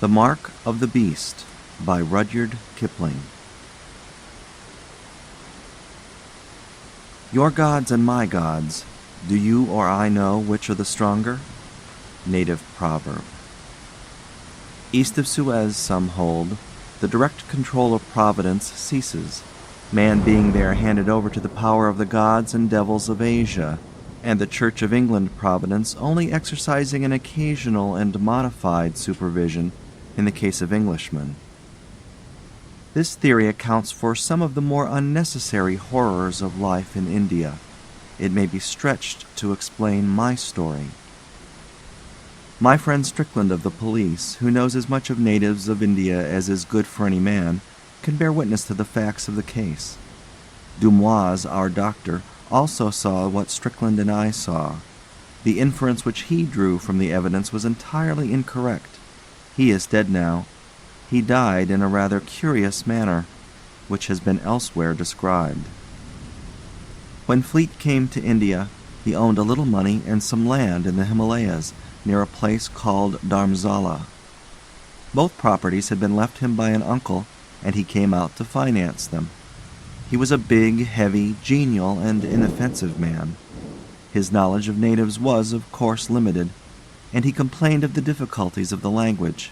The Mark of the Beast by Rudyard Kipling. Your gods and my gods, do you or I know which are the stronger? Native proverb. East of Suez, some hold, the direct control of providence ceases, man being there handed over to the power of the gods and devils of Asia, and the Church of England providence only exercising an occasional and modified supervision in the case of Englishmen. This theory accounts for some of the more unnecessary horrors of life in India. It may be stretched to explain my story. My friend Strickland of the police, who knows as much of natives of India as is good for any man, can bear witness to the facts of the case. Dumoise, our doctor, also saw what Strickland and I saw. The inference which he drew from the evidence was entirely incorrect. He is dead now. He died in a rather curious manner, which has been elsewhere described. When Fleet came to India, he owned a little money and some land in the Himalayas, near a place called Dharamsala. Both properties had been left him by an uncle, and he came out to finance them. He was a big, heavy, genial, and inoffensive man. His knowledge of natives was, of course, limited, and he complained of the difficulties of the language.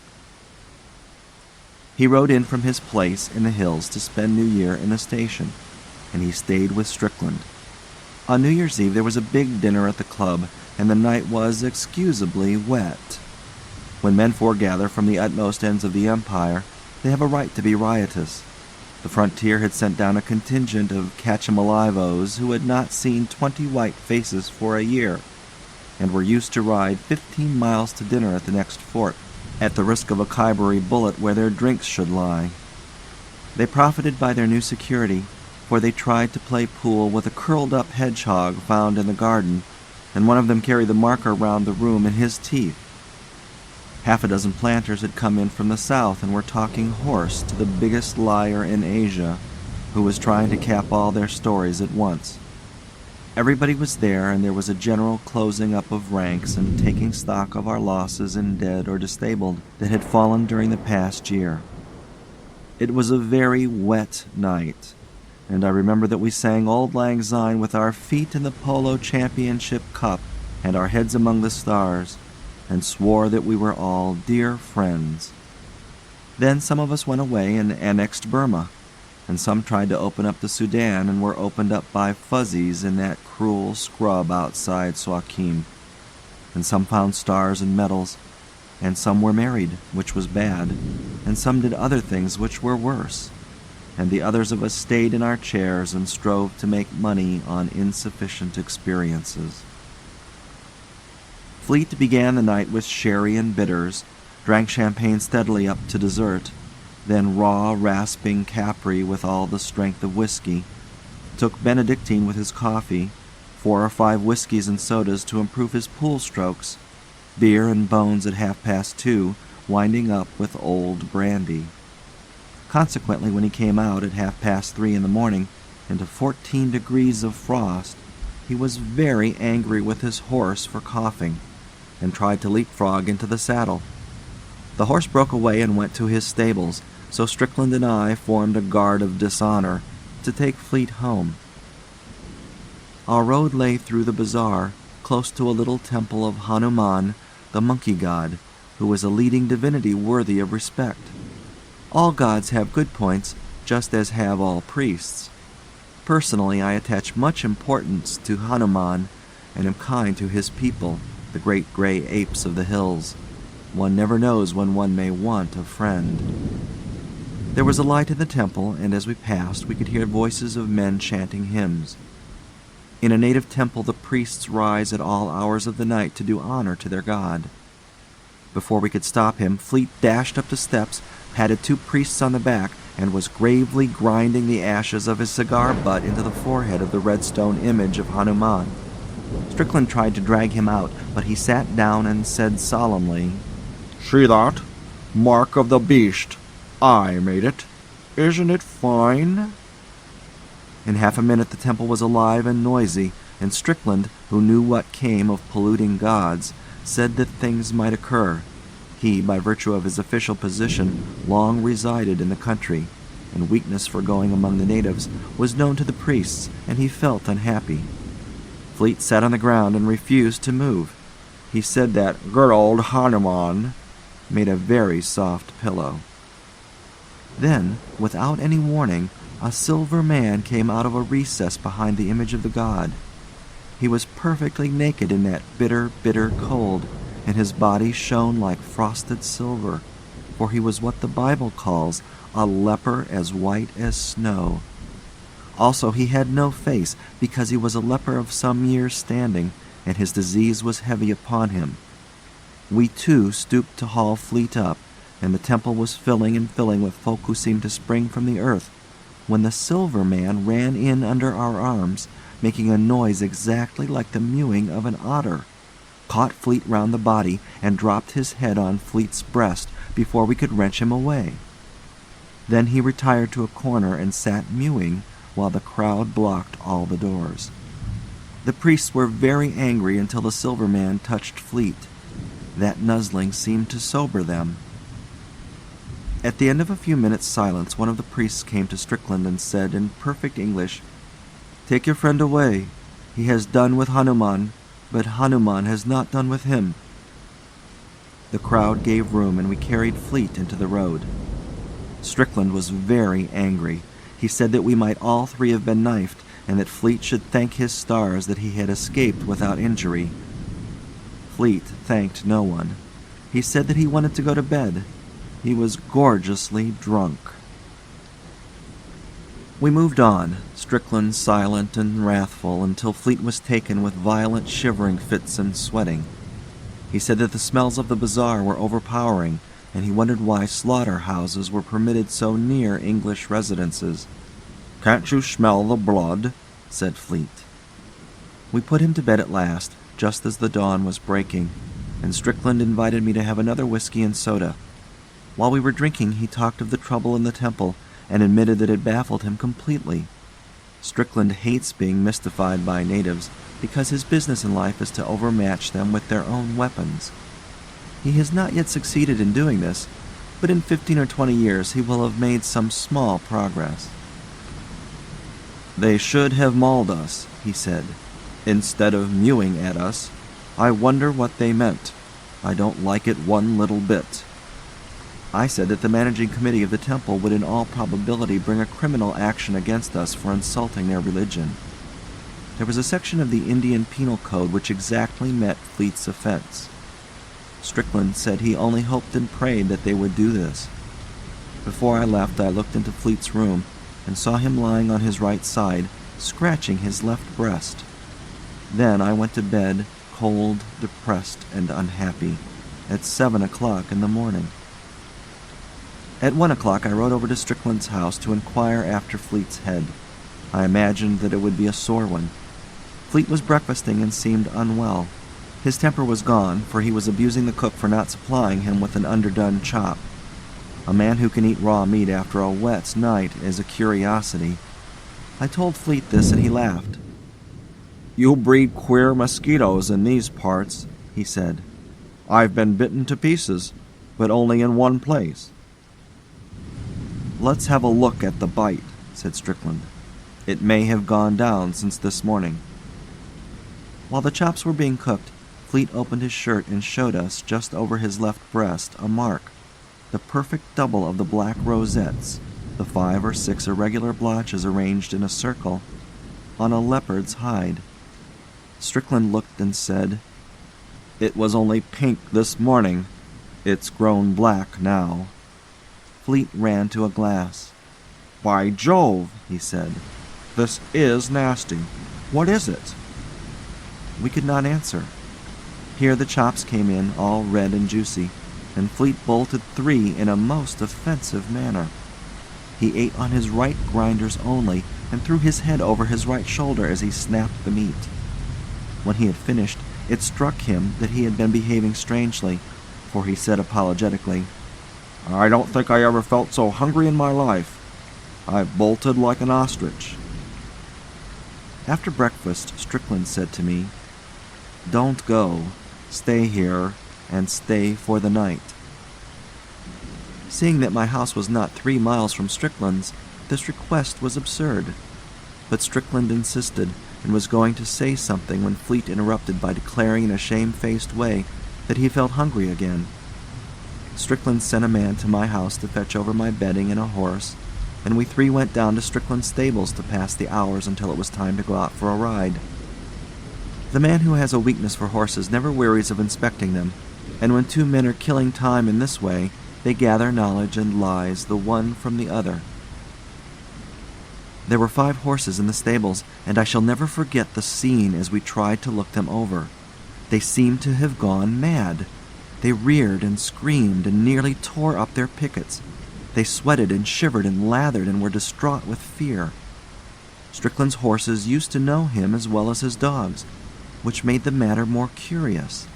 He rode in from his place in the hills to spend New Year in a station, and he stayed with Strickland. On New Year's Eve there was a big dinner at the club, and the night was excusably wet. When men foregather from the utmost ends of the empire, they have a right to be riotous. The frontier had sent down a contingent of catch-em-alive-os who had not seen 20 white faces for a year, and were used to ride 15 miles to dinner at the next fort, at the risk of a Khyberee bullet where their drinks should lie. They profited by their new security, for they tried to play pool with a curled-up hedgehog found in the garden, and one of them carried the marker round the room in his teeth. Half a dozen planters had come in from the south and were talking horse to the biggest liar in Asia, who was trying to cap all their stories at once. Everybody was there, and there was a general closing up of ranks and taking stock of our losses in dead or disabled that had fallen during the past year. It was a very wet night, and I remember that we sang Auld Lang Syne with our feet in the Polo Championship Cup and our heads among the stars, and swore that we were all dear friends. Then some of us went away and annexed Burma, and some tried to open up the Sudan and were opened up by fuzzies in that cruel scrub outside Suakim, and some found stars and medals, and some were married, which was bad, and some did other things which were worse, and the others of us stayed in our chairs and strove to make money on insufficient experiences. Fleet began the night with sherry and bitters, drank champagne steadily up to dessert, then raw, rasping Capri with all the strength of whiskey, took Benedictine with his coffee, 4 or 5 whiskeys and sodas to improve his pool strokes, beer and bones at 2:30, winding up with old brandy. Consequently, when he came out at 3:30 in the morning, into 14 degrees of frost, he was very angry with his horse for coughing, and tried to leapfrog into the saddle. The horse broke away and went to his stables, so Strickland and I formed a guard of dishonor to take Fleet home. Our road lay through the bazaar, close to a little temple of Hanuman, the monkey god, who was a leading divinity worthy of respect. All gods have good points, just as have all priests. Personally, I attach much importance to Hanuman, and am kind to his people, the great gray apes of the hills. One never knows when one may want a friend. There was a light in the temple, and as we passed, we could hear voices of men chanting hymns. In a native temple, the priests rise at all hours of the night to do honor to their god. Before we could stop him, Fleet dashed up the steps, patted 2 priests on the back, and was gravely grinding the ashes of his cigar butt into the forehead of the red stone image of Hanuman. Strickland tried to drag him out, but he sat down and said solemnly, "See that? Mark of the beast. I made it. Isn't it fine?" In half a minute the temple was alive and noisy, and Strickland, who knew what came of polluting gods, said that things might occur. He, by virtue of his official position, long resided in the country, and weakness for going among the natives was known to the priests, and he felt unhappy. Fleet sat on the ground and refused to move. He said that good old Hanuman made a very soft pillow. Then, without any warning, a silver man came out of a recess behind the image of the god. He was perfectly naked in that bitter, bitter cold, and his body shone like frosted silver, for he was what the Bible calls a leper as white as snow. Also, he had no face, because he was a leper of some years' standing, and his disease was heavy upon him. We too stooped to haul Fleet up, and the temple was filling and filling with folk who seemed to spring from the earth, when the silver man ran in under our arms, making a noise exactly like the mewing of an otter, caught Fleet round the body, and dropped his head on Fleet's breast before we could wrench him away. Then he retired to a corner and sat mewing, while the crowd blocked all the doors. The priests were very angry until the silver man touched Fleet. That nuzzling seemed to sober them. At the end of a few minutes' silence, one of the priests came to Strickland and said in perfect English, "Take your friend away. He has done with Hanuman, but Hanuman has not done with him." The crowd gave room, and we carried Fleet into the road. Strickland was very angry. He said that we might all three have been knifed, and that Fleet should thank his stars that he had escaped without injury. Fleet thanked no one. He said that he wanted to go to bed. He was gorgeously drunk. We moved on, Strickland silent and wrathful, until Fleet was taken with violent shivering fits and sweating. He said that the smells of the bazaar were overpowering, and he wondered why slaughter-houses were permitted so near English residences. "Can't you smell the blood?" said Fleet. We put him to bed at last, just as the dawn was breaking, and Strickland invited me to have another whiskey and soda. While we were drinking, he talked of the trouble in the temple, and admitted that it baffled him completely. Strickland hates being mystified by natives, because his business in life is to overmatch them with their own weapons. He has not yet succeeded in doing this, but in 15 or 20 years he will have made some small progress. "They should have mauled us," he said, "instead of mewing at us. I wonder what they meant. I don't like it one little bit." I said that the managing committee of the temple would in all probability bring a criminal action against us for insulting their religion. There was a section of the Indian Penal Code which exactly met Fleet's offense. Strickland said he only hoped and prayed that they would do this. Before I left, I looked into Fleet's room and saw him lying on his right side, scratching his left breast. Then I went to bed, cold, depressed, and unhappy, at 7 o'clock in the morning. At 1 o'clock I rode over to Strickland's house to inquire after Fleet's head. I imagined that it would be a sore one. Fleet was breakfasting and seemed unwell. His temper was gone, for he was abusing the cook for not supplying him with an underdone chop. A man who can eat raw meat after a wet night is a curiosity. I told Fleet this, and he laughed. "You breed queer mosquitoes in these parts," he said. "I've been bitten to pieces, but only in one place." "Let's have a look at the bite," said Strickland. "It may have gone down since this morning." While the chops were being cooked, Fleet opened his shirt and showed us, just over his left breast, a mark, the perfect double of the black rosettes, the 5 or 6 irregular blotches arranged in a circle, on a leopard's hide. Strickland looked and said, "It was only pink this morning. It's grown black now." Fleet ran to a glass. "By Jove," he said, "this is nasty. What is it?" We could not answer. Here the chops came in, all red and juicy, and Fleet bolted 3 in a most offensive manner. He ate on his right grinders only, and threw his head over his right shoulder as he snapped the meat. When he had finished, it struck him that he had been behaving strangely, for he said apologetically, "I don't think I ever felt so hungry in my life. I've bolted like an ostrich." After breakfast, Strickland said to me, "Don't go. Stay here, and stay for the night. Seeing that my house was not 3 miles from Strickland's, this request was absurd. But Strickland insisted, and was going to say something when Fleet interrupted by declaring in a shamefaced way that he felt hungry again. Strickland sent a man to my house to fetch over my bedding and a horse, and we 3 went down to Strickland's stables to pass the hours until it was time to go out for a ride. The man who has a weakness for horses never wearies of inspecting them, and when 2 men are killing time in this way, they gather knowledge and lies the one from the other. There were 5 horses in the stables, and I shall never forget the scene as we tried to look them over. They seemed to have gone mad. They reared and screamed and nearly tore up their pickets. They sweated and shivered and lathered and were distraught with fear. Strickland's horses used to know him as well as his dogs, which made the matter more curious.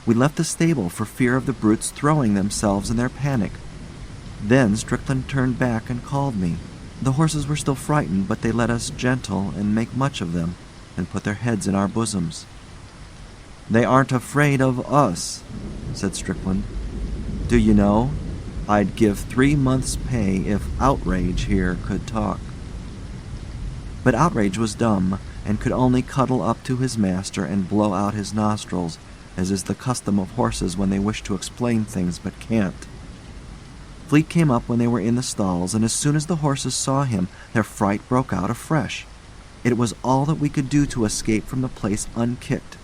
We left the stable for fear of the brutes throwing themselves in their panic. Then Strickland turned back and called me. The horses were still frightened, but they let us gentle and make much of them, and put their heads in our bosoms. "They aren't afraid of us," said Strickland. "Do you know, I'd give 3 months' pay if Outrage here could talk." But Outrage was dumb, and could only cuddle up to his master and blow out his nostrils, as is the custom of horses when they wish to explain things but can't. Fleet came up when they were in the stalls, and as soon as the horses saw him, their fright broke out afresh. It was all that we could do to escape from the place unkicked.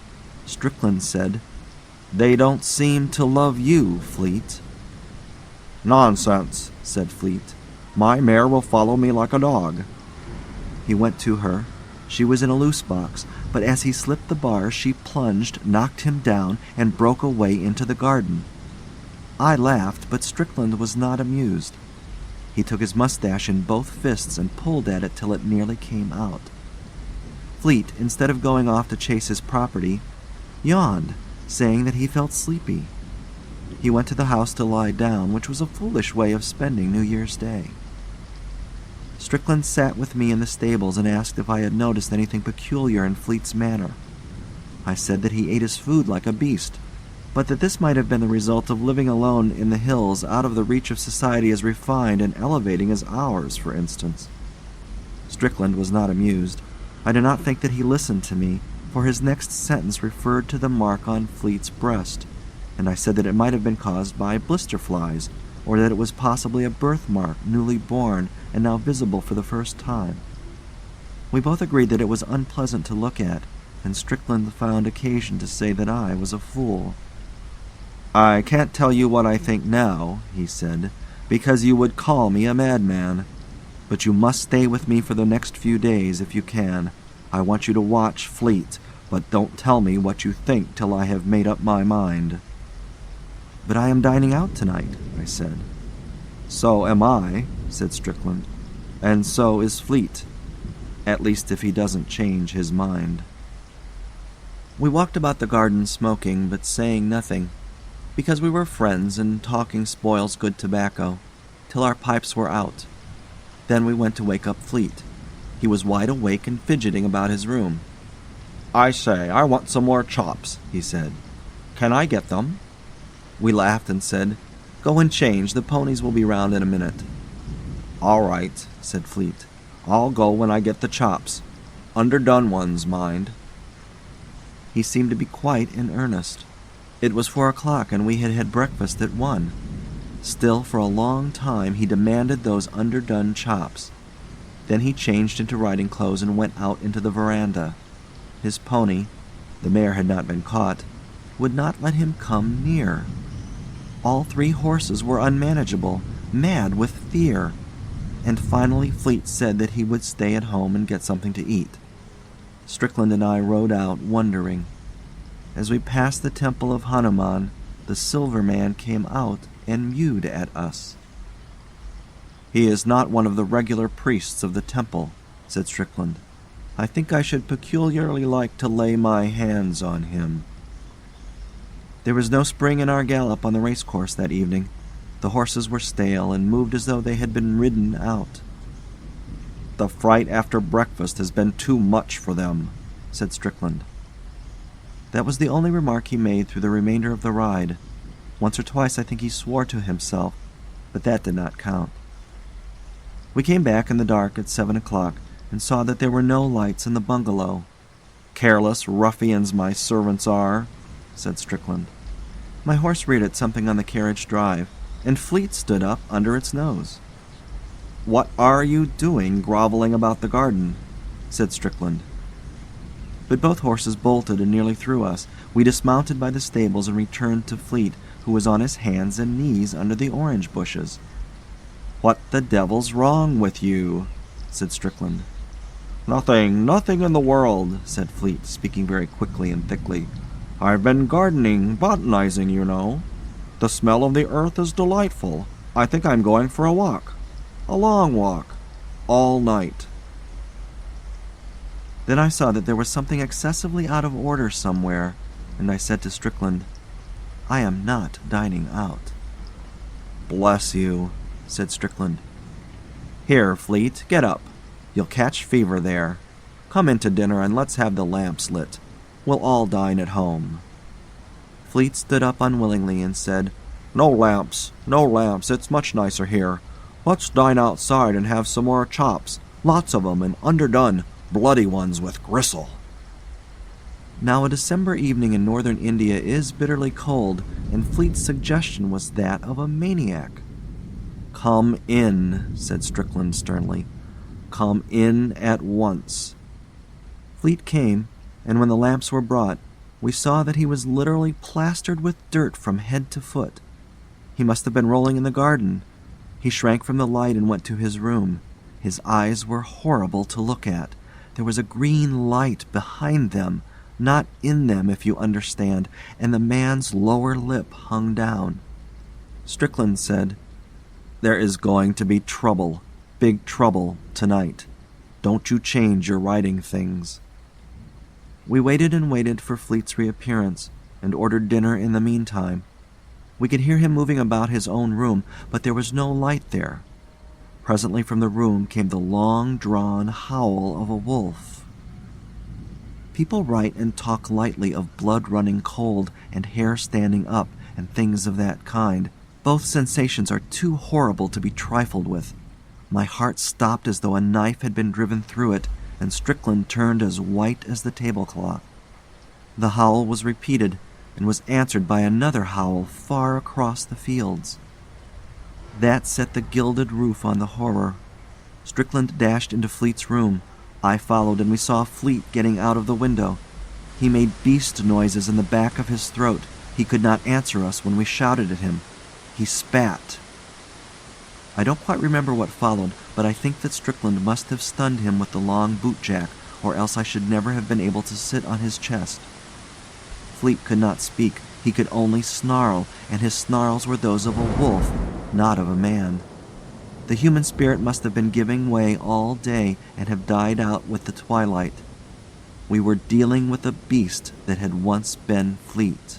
Strickland said, "They don't seem to love you, Fleet." "Nonsense," said Fleet. "My mare will follow me like a dog." He went to her. She was in a loose box, but as he slipped the bars, she plunged, knocked him down, and broke away into the garden. I laughed, but Strickland was not amused. He took his mustache in both fists and pulled at it till it nearly came out. Fleet, instead of going off to chase his property, yawned, saying that he felt sleepy. He went to the house to lie down, which was a foolish way of spending New Year's Day. Strickland sat with me in the stables and asked if I had noticed anything peculiar in Fleet's manner. I said that he ate his food like a beast, but that this might have been the result of living alone in the hills, out of the reach of society as refined and elevating as ours, for instance. Strickland was not amused. I do not think that he listened to me, for his next sentence referred to the mark on Fleet's breast, and I said that it might have been caused by blister flies, or that it was possibly a birthmark, newly born, and now visible for the first time. We both agreed that it was unpleasant to look at, and Strickland found occasion to say that I was a fool. "I can't tell you what I think now," he said, "because you would call me a madman. But you must stay with me for the next few days if you can. I want you to watch Fleet, but don't tell me what you think till I have made up my mind." "But I am dining out tonight," I said. "So am I," said Strickland, "and so is Fleet. At least if he doesn't change his mind." We walked about the garden smoking, but saying nothing, because we were friends and talking spoils good tobacco, till our pipes were out. Then we went to wake up Fleet. He was wide awake and fidgeting about his room. "I say, I want some more chops," he said. "Can I get them?" We laughed and said, "Go and change. The ponies will be round in a minute." "All right," said Fleet. "I'll go when I get the chops. Underdone ones, mind." He seemed to be quite in earnest. It was 4 o'clock, and we had had breakfast at 1. Still, for a long time, he demanded those underdone chops. Then he changed into riding clothes and went out into the veranda. His pony, the mare had not been caught, would not let him come near. All 3 horses were unmanageable, mad with fear, and finally Fleet said that he would stay at home and get something to eat. Strickland and I rode out, wondering. As we passed the temple of Hanuman, the silver man came out and mewed at us. "He is not one of the regular priests of the temple," said Strickland. "I think I should peculiarly like to lay my hands on him." There was no spring in our gallop on the racecourse that evening. The horses were stale and moved as though they had been ridden out. "The fright after breakfast has been too much for them," said Strickland. That was the only remark he made through the remainder of the ride. Once or twice I think he swore to himself, but that did not count. We came back in the dark at 7 o'clock and saw that there were no lights in the bungalow. "Careless ruffians my servants are," said Strickland. My horse reared at something on the carriage drive, and Fleet stood up under its nose. "What are you doing groveling about the garden?" said Strickland. But both horses bolted and nearly threw us. We dismounted by the stables and returned to Fleet, who was on his hands and knees under the orange bushes. "What the devil's wrong with you?" said Strickland. Nothing in the world," said Fleet, speaking very quickly and thickly. "I've been gardening, botanizing, you know. The smell of the earth is delightful. I think I'm going for a walk. A long walk. All night." Then I saw that there was something excessively out of order somewhere, and I said to Strickland, "I am not dining out." "Bless you," said Strickland. "Here, Fleet, get up. You'll catch fever there. Come in to dinner and let's have the lamps lit. We'll all dine at home." Fleet stood up unwillingly and said, No lamps, it's much nicer here. Let's dine outside and have some more chops, lots of 'em and underdone, bloody ones with gristle." Now a December evening in northern India is bitterly cold, and Fleet's suggestion was that of a maniac. "Come in," said Strickland sternly. "Come in at once." Fleet came, and when the lamps were brought, we saw that he was literally plastered with dirt from head to foot. He must have been rolling in the garden. He shrank from the light and went to his room. His eyes were horrible to look at. There was a green light behind them, not in them, if you understand, and the man's lower lip hung down. Strickland said, "There is going to be trouble, big trouble, tonight. Don't you change your writing things." We waited and waited for Fleet's reappearance, and ordered dinner in the meantime. We could hear him moving about his own room, but there was no light there. Presently from the room came the long-drawn howl of a wolf. People write and talk lightly of blood running cold and hair standing up and things of that kind. Both sensations are too horrible to be trifled with. My heart stopped as though a knife had been driven through it, and Strickland turned as white as the tablecloth. The howl was repeated, and was answered by another howl far across the fields. That set the gilded roof on the horror. Strickland dashed into Fleet's room. I followed, and we saw Fleet getting out of the window. He made beast noises in the back of his throat. He could not answer us when we shouted at him. He spat. I don't quite remember what followed, but I think that Strickland must have stunned him with the long bootjack, or else I should never have been able to sit on his chest. Fleet could not speak. He could only snarl, and his snarls were those of a wolf, not of a man. The human spirit must have been giving way all day and have died out with the twilight. We were dealing with a beast that had once been Fleet.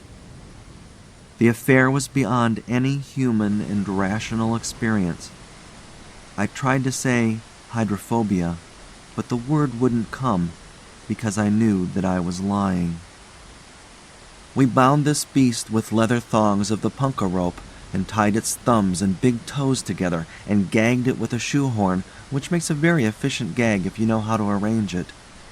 The affair was beyond any human and rational experience. I tried to say hydrophobia, but the word wouldn't come, because I knew that I was lying. We bound this beast with leather thongs of the punka rope, and tied its thumbs and big toes together, and gagged it with a shoehorn, which makes a very efficient gag if you know how to arrange it.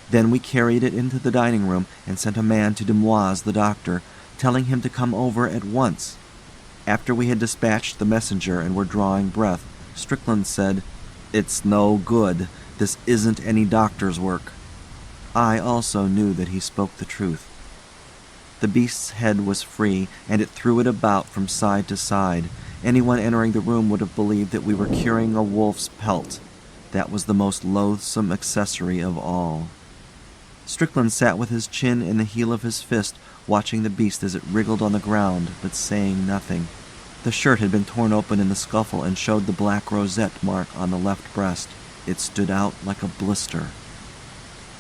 Then we carried it into the dining room and sent a man to Moise, the doctor, telling him to come over at once. After we had dispatched the messenger and were drawing breath, Strickland said, "It's no good. This isn't any doctor's work." I also knew that he spoke the truth. The beast's head was free, and it threw it about from side to side. Anyone entering the room would have believed that we were curing a wolf's pelt. That was the most loathsome accessory of all. Strickland sat with his chin in the heel of his fist, watching the beast as it wriggled on the ground, but saying nothing. The shirt had been torn open in the scuffle and showed the black rosette mark on the left breast. It stood out like a blister.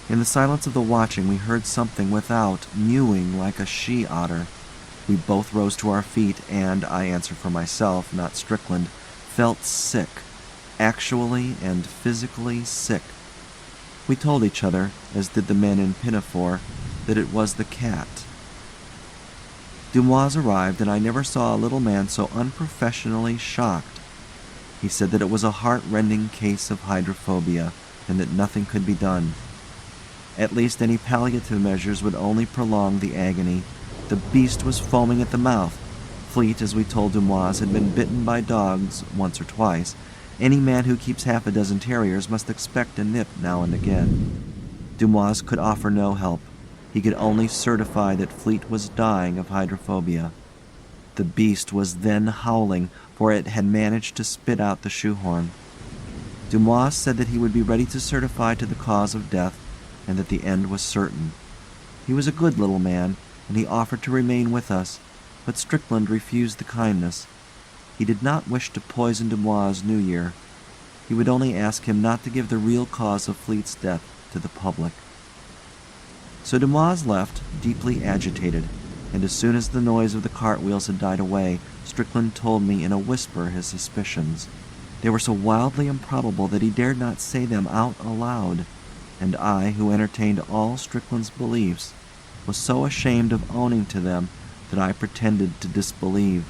In the silence of the watching, we heard something without, mewing like a she-otter. We both rose to our feet and, I answer for myself, not Strickland, felt sick, actually and physically sick. We told each other, as did the men in Pinafore, that it was the cat. Dumoise arrived, and I never saw a little man so unprofessionally shocked. He said that it was a heart-rending case of hydrophobia and that nothing could be done. At least any palliative measures would only prolong the agony. The beast was foaming at the mouth. Fleet, as we told Dumoise, had been bitten by dogs once or twice. Any man who keeps half a dozen terriers must expect a nip now and again. Dumoise could offer no help. He could only certify that Fleet was dying of hydrophobia. The beast was then howling, for it had managed to spit out the shoehorn. Dumoise said that he would be ready to certify to the cause of death, and that the end was certain. He was a good little man, and he offered to remain with us, but Strickland refused the kindness. He did not wish to poison Dumoise' New Year. He would only ask him not to give the real cause of Fleet's death to the public. So Dumoise left, deeply agitated, and as soon as the noise of the cartwheels had died away, Strickland told me in a whisper his suspicions. They were so wildly improbable that he dared not say them out aloud, and I, who entertained all Strickland's beliefs, was so ashamed of owning to them that I pretended to disbelieve.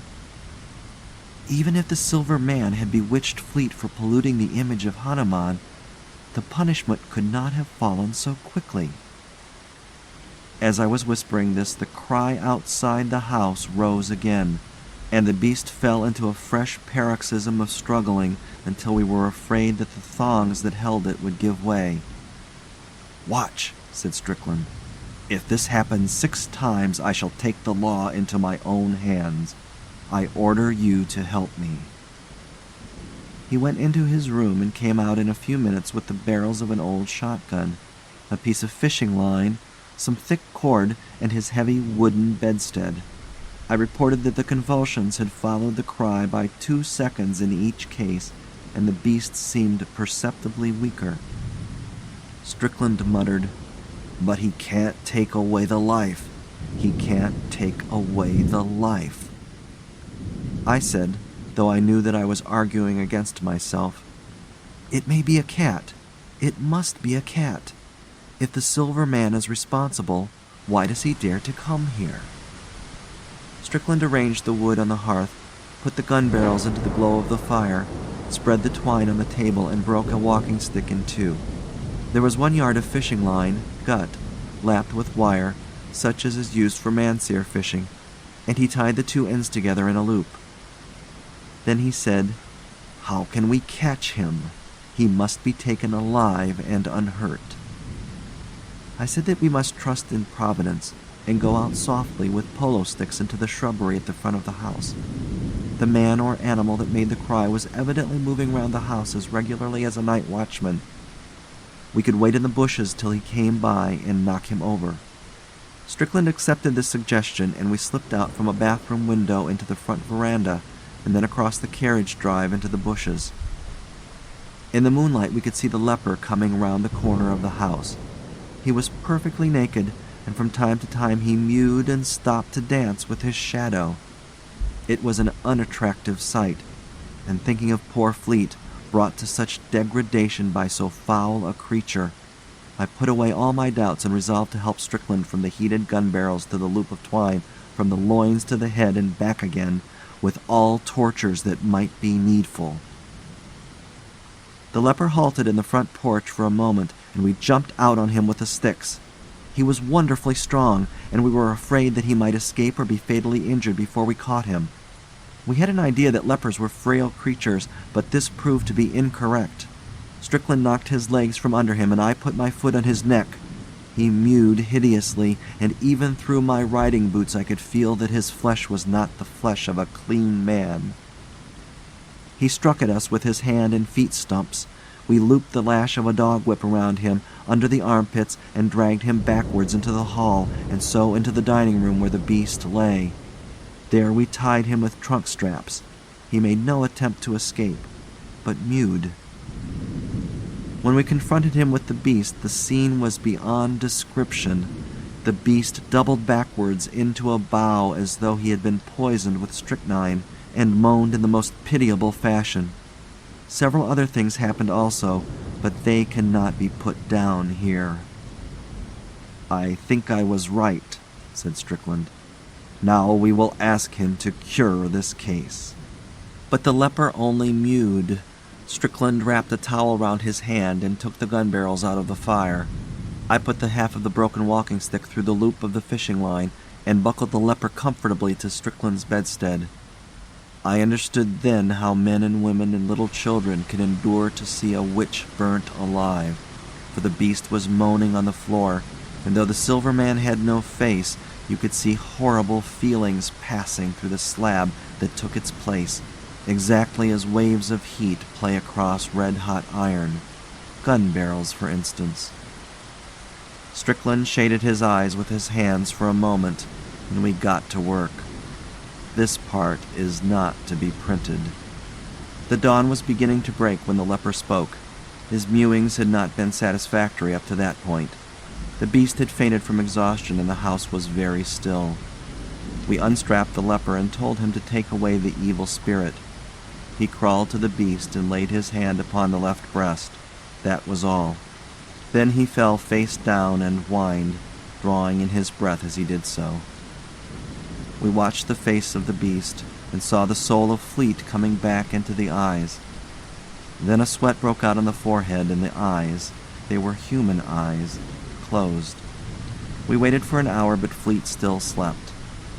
Even if the silver man had bewitched Fleet for polluting the image of Hanuman, the punishment could not have fallen so quickly. As I was whispering this, the cry outside the house rose again, and the beast fell into a fresh paroxysm of struggling until we were afraid that the thongs that held it would give way. "Watch," said Strickland. "If this happens 6 times, I shall take the law into my own hands. I order you to help me." He went into his room and came out in a few minutes with the barrels of an old shotgun, a piece of fishing line, some thick cord, and his heavy wooden bedstead. I reported that the convulsions had followed the cry by 2 seconds in each case, and the beast seemed perceptibly weaker. Strickland muttered, "But he can't take away the life. He can't take away the life." I said, though I knew that I was arguing against myself, "It may be a cat. It must be a cat. If the silver man is responsible, why does he dare to come here?" Strickland arranged the wood on the hearth, put the gun barrels into the glow of the fire, spread the twine on the table, and broke a walking stick in 2. There was 1 yard of fishing line, gut, lapped with wire, such as is used for manseer fishing, and he tied the 2 ends together in a loop. Then he said, "How can we catch him? He must be taken alive and unhurt." I said that we must trust in Providence and go out softly with polo sticks into the shrubbery at the front of the house. The man or animal that made the cry was evidently moving round the house as regularly as a night watchman. We could wait in the bushes till he came by and knock him over. Strickland accepted this suggestion, and we slipped out from a bathroom window into the front veranda, and then across the carriage drive into the bushes. In the moonlight we could see the leper coming round the corner of the house. He was perfectly naked, and from time to time he mewed and stopped to dance with his shadow. It was an unattractive sight, and thinking of poor Fleet, brought to such degradation by so foul a creature, I put away all my doubts and resolved to help Strickland from the heated gun barrels to the loop of twine, from the loins to the head and back again, with all tortures that might be needful. The leper halted in the front porch for a moment, and we jumped out on him with the sticks. He was wonderfully strong, and we were afraid that he might escape or be fatally injured before we caught him. We had an idea that lepers were frail creatures, but this proved to be incorrect. Strickland knocked his legs from under him, and I put my foot on his neck. He mewed hideously, and even through my riding boots I could feel that his flesh was not the flesh of a clean man. He struck at us with his hand and feet stumps. We looped the lash of a dog whip around him, under the armpits, and dragged him backwards into the hall, and so into the dining room where the beast lay. There we tied him with trunk straps. He made no attempt to escape, but mewed. When we confronted him with the beast, the scene was beyond description. The beast doubled backwards into a bow as though he had been poisoned with strychnine, and moaned in the most pitiable fashion. Several other things happened also, but they cannot be put down here. "I think I was right," said Strickland. "Now we will ask him to cure this case." But the leper only mewed. Strickland wrapped a towel round his hand and took the gun barrels out of the fire. I put the half of the broken walking stick through the loop of the fishing line and buckled the leper comfortably to Strickland's bedstead. I understood then how men and women and little children could endure to see a witch burnt alive, for the beast was moaning on the floor, and though the silver man had no face, you could see horrible feelings passing through the slab that took its place, exactly as waves of heat play across red-hot iron, gun barrels, for instance. Strickland shaded his eyes with his hands for a moment, and we got to work. This part is not to be printed. The dawn was beginning to break when the leper spoke. His mewings had not been satisfactory up to that point. The beast had fainted from exhaustion and the house was very still. We unstrapped the leper and told him to take away the evil spirit. He crawled to the beast and laid his hand upon the left breast. That was all. Then he fell face down and whined, drawing in his breath as he did so. We watched the face of the beast and saw the soul of Fleet coming back into the eyes. Then a sweat broke out on the forehead, and the eyes, they were human eyes, closed. We waited for an hour, but Fleet still slept.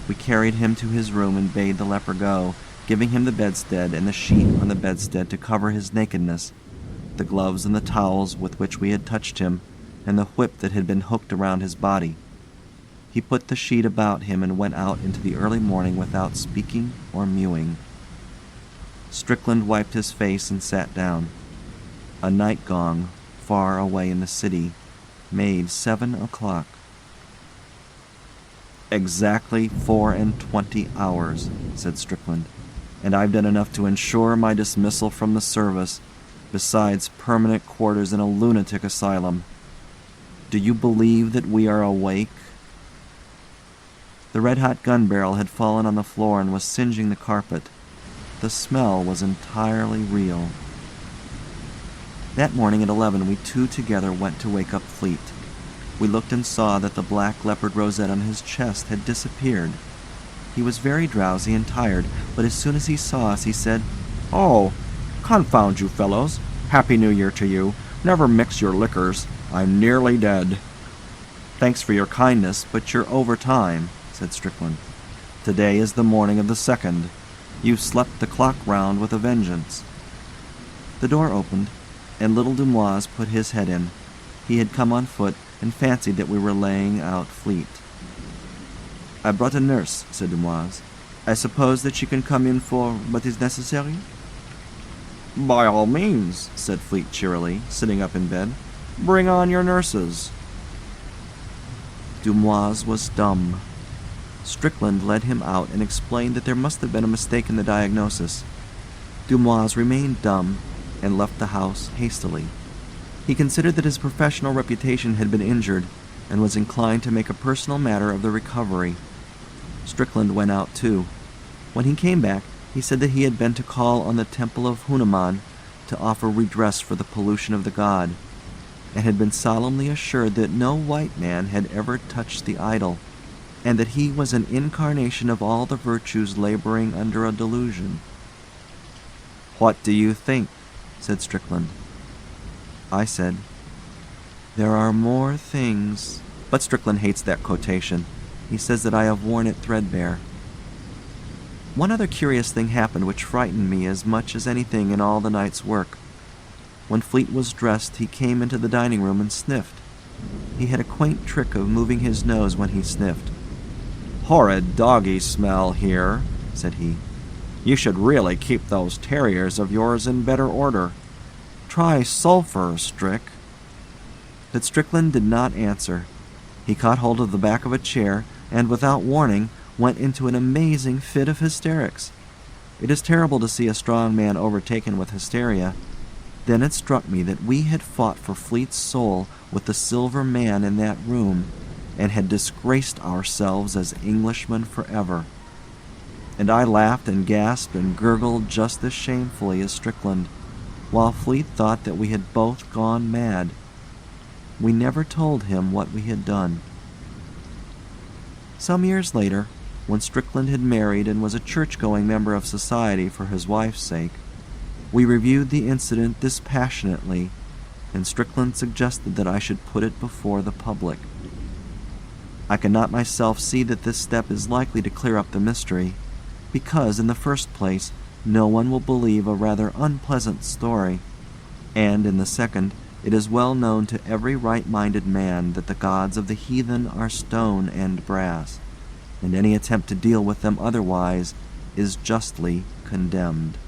We carried him to his room and bade the leper go, giving him the bedstead and the sheet on the bedstead to cover his nakedness, the gloves and the towels with which we had touched him, and the whip that had been hooked around his body. He put the sheet about him and went out into the early morning without speaking or mewing. Strickland wiped his face and sat down. A night gong, far away in the city, made 7 o'clock. "Exactly 24 hours," said Strickland, "and I've done enough to ensure my dismissal from the service, besides permanent quarters in a lunatic asylum. Do you believe that we are awake?" The red-hot gun barrel had fallen on the floor and was singeing the carpet. The smell was entirely real. That morning at 11 we two together went to wake up Fleet. We looked and saw that the black leopard rosette on his chest had disappeared. He was very drowsy and tired, but as soon as he saw us he said, "Oh, confound you fellows. Happy New Year to you. Never mix your liquors. I'm nearly dead." "Thanks for your kindness, but you're over time," said Strickland. "Today is the morning of the 2nd. You've slept the clock round with a vengeance." The door opened, and little Dumoise put his head in. He had come on foot and fancied that we were laying out Fleet. "I brought a nurse," said Dumoise. "I suppose that she can come in for what is necessary?" "By all means," said Fleet cheerily, sitting up in bed. "Bring on your nurses." Dumoise was dumb. Strickland led him out and explained that there must have been a mistake in the diagnosis. Dumoise remained dumb and left the house hastily. He considered that his professional reputation had been injured and was inclined to make a personal matter of the recovery. Strickland went out too. When he came back, he said that he had been to call on the temple of Hanuman to offer redress for the pollution of the god, and had been solemnly assured that no white man had ever touched the idol, and that he was an incarnation of all the virtues laboring under a delusion. "What do you think?" said Strickland. I said, "There are more things," but Strickland hates that quotation. He says that I have worn it threadbare. One other curious thing happened which frightened me as much as anything in all the night's work. When Fleet was dressed, he came into the dining room and sniffed. He had a quaint trick of moving his nose when he sniffed. "Horrid doggy smell here," said he. "You should really keep those terriers of yours in better order. Try sulphur, Strick." But Strickland did not answer. He caught hold of the back of a chair and, without warning, went into an amazing fit of hysterics. It is terrible to see a strong man overtaken with hysteria. Then it struck me that we had fought for Fleet's soul with the silver man in that room, and had disgraced ourselves as Englishmen forever. And I laughed and gasped and gurgled just as shamefully as Strickland, while Fleet thought that we had both gone mad. We never told him what we had done. Some years later, when Strickland had married and was a church-going member of society for his wife's sake. We reviewed the incident dispassionately, and Strickland suggested that I should put it before the public. I cannot myself see that this step is likely to clear up the mystery, because, in the first place, no one will believe a rather unpleasant story, and, in the second, it is well known to every right-minded man that the gods of the heathen are stone and brass, and any attempt to deal with them otherwise is justly condemned.